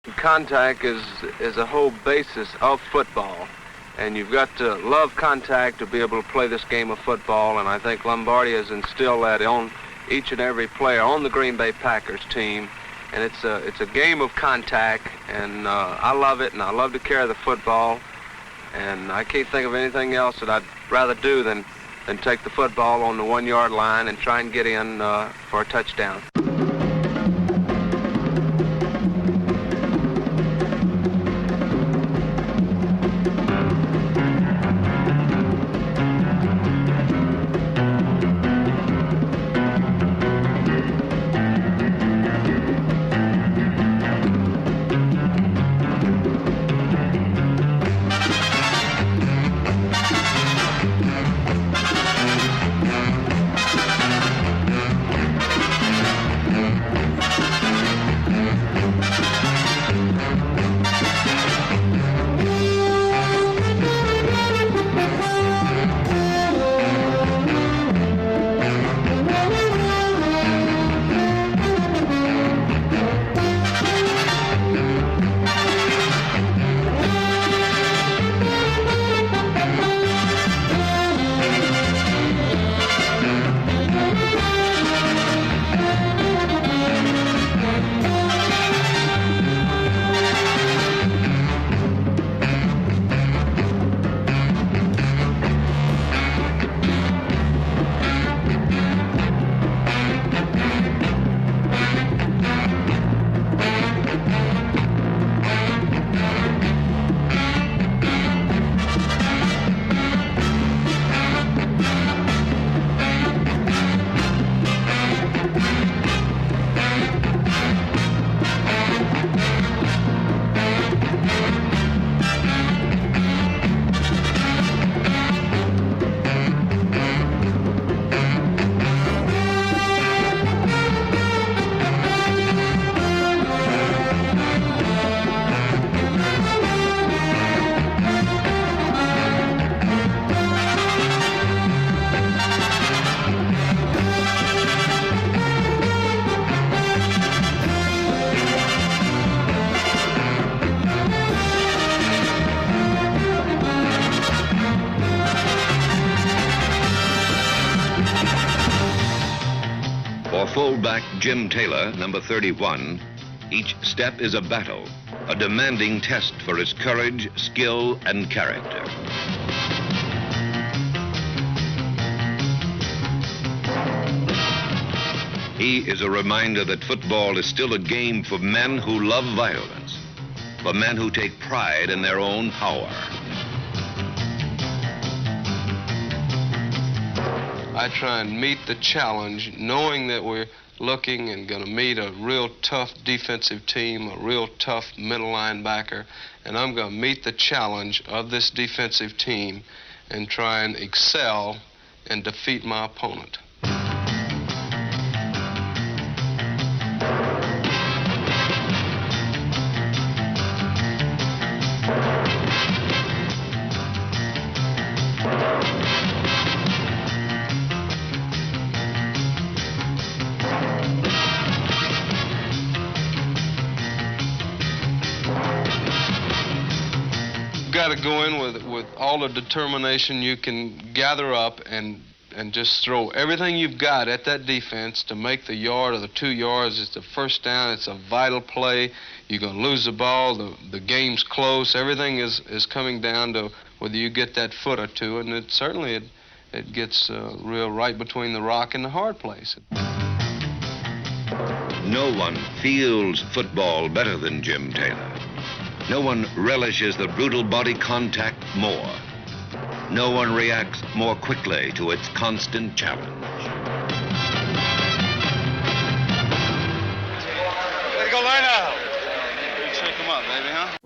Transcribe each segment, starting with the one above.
Contact is a whole basis of football, and you've got to love contact to be able to play this game of football, and I think Lombardi has instilled that on each and every player on the Green Bay Packers team, and it's a game of contact, and I love it, and I love to carry the football, and I can't think of anything else that I'd rather do than take the football on the 1-yard line and try and get in for a touchdown. Fullback Jim Taylor, number 31, each step is a battle, a demanding test for his courage, skill, and character. He is a reminder that football is still a game for men who love violence, for men who take pride in their own power. I try and meet the challenge knowing that we're looking and going to meet a real tough defensive team, a real tough middle linebacker, and I'm going to meet the challenge of this defensive team and try and excel and defeat my opponent. Got to go in with all the determination you can gather up and just throw everything you've got at that defense to make the yard or the 2 yards. It's the first down. It's a vital play. You're going to lose the ball. The game's close. Everything is coming down to whether you get that foot or two, and it gets real right between the rock and the hard place. No one feels football better than Jim Taylor. No one relishes the brutal body contact more. No one reacts more quickly to its constant challenge. Way to go, Lionel! Shake him up, baby, huh?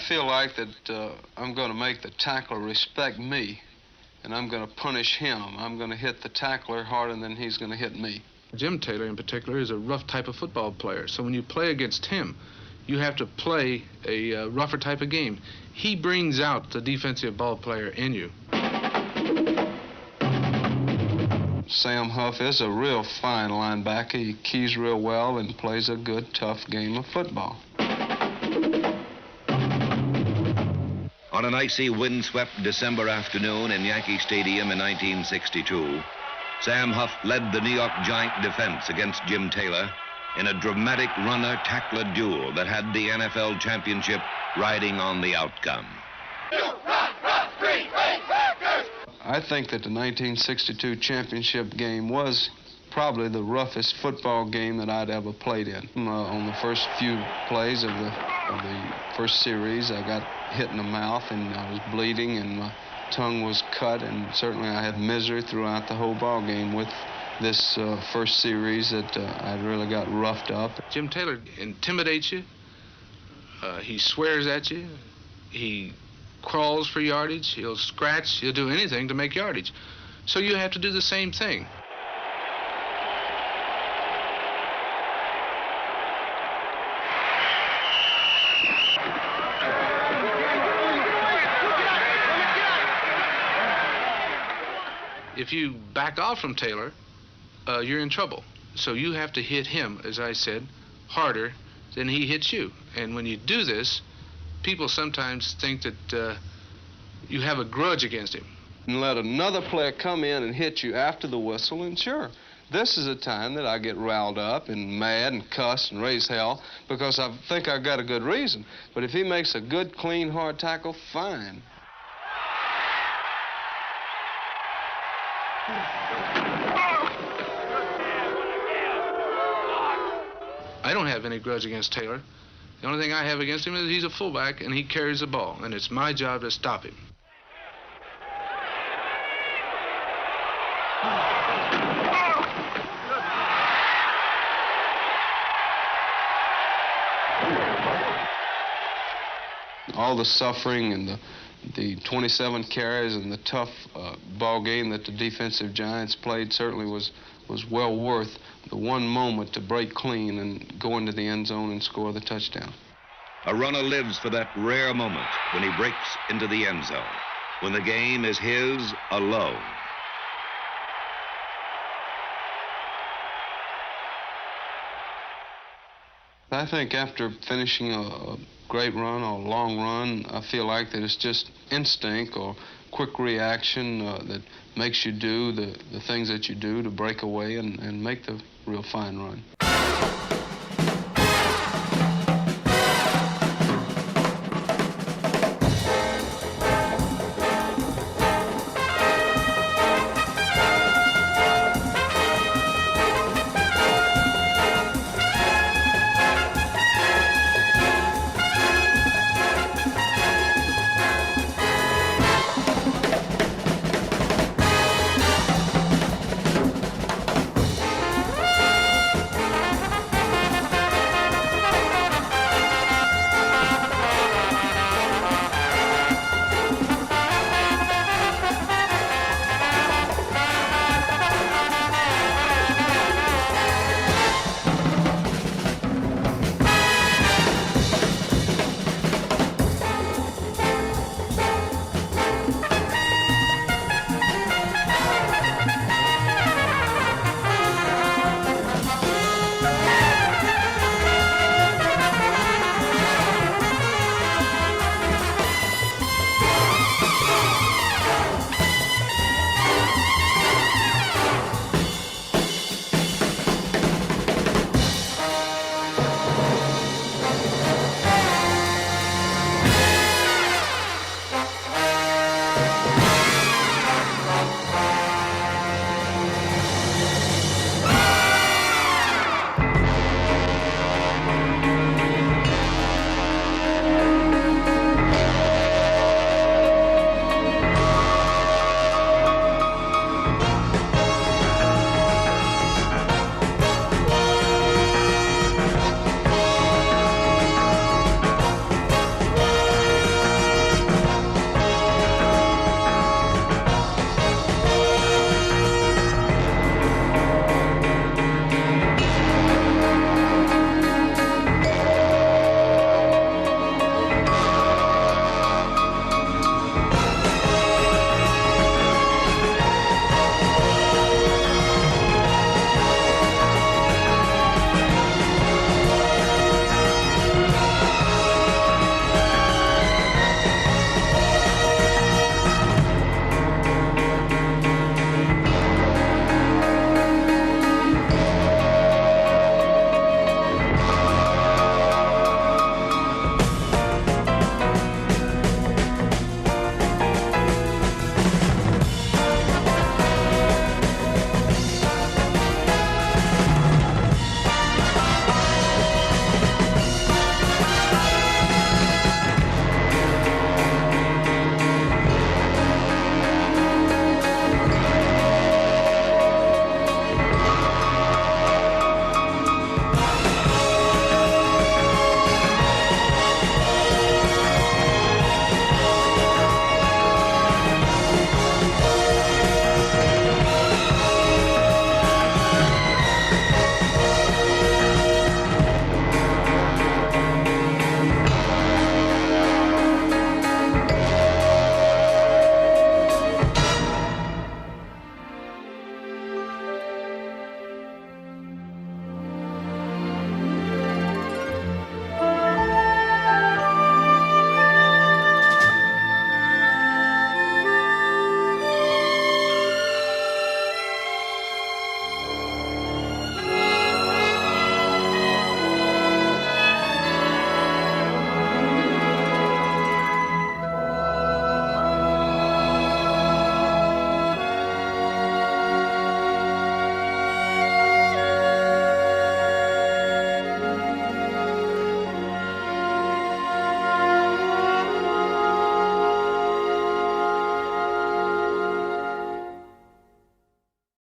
feel like that I'm going to make the tackler respect me, and I'm going to punish him. I'm going to hit the tackler harder than he's going to hit me. Jim Taylor, in particular, is a rough type of football player. So when you play against him, you have to play a rougher type of game. He brings out the defensive ball player in you. Sam Huff is a real fine linebacker. He keys real well and plays a good, tough game of football. On an icy, windswept December afternoon in Yankee Stadium in 1962, Sam Huff led the New York Giant defense against Jim Taylor in a dramatic runner-tackler duel that had the NFL championship riding on the outcome. I think that the 1962 championship game was probably the roughest football game that I'd ever played in. On the first few plays of the first series, I got hit in the mouth and I was bleeding and my tongue was cut, and certainly I had misery throughout the whole ball game with this first series that I really got roughed up. Jim Taylor intimidates you. He swears at you. He crawls for yardage. He'll scratch. He'll do anything to make yardage. So you have to do the same thing. If you back off from Taylor, you're in trouble. So you have to hit him, as I said, harder than he hits you. And when you do this, people sometimes think that you have a grudge against him. And let another player come in and hit you after the whistle, and sure, this is a time that I get riled up and mad and cuss and raise hell because I think I've got a good reason. But if he makes a good, clean, hard tackle, fine. I don't have any grudge against Taylor. The only thing I have against him is he's a fullback and he carries the ball, and it's my job to stop him. All the suffering and the 27 carries and the tough ball game that the defensive Giants played certainly was well worth the one moment to break clean and go into the end zone and score the touchdown. A runner lives for that rare moment when he breaks into the end zone, when the game is his alone. I think after finishing a great run or a long run, I feel like that it's just instinct or quick reaction that makes you do the things that you do to break away and make the real fine run.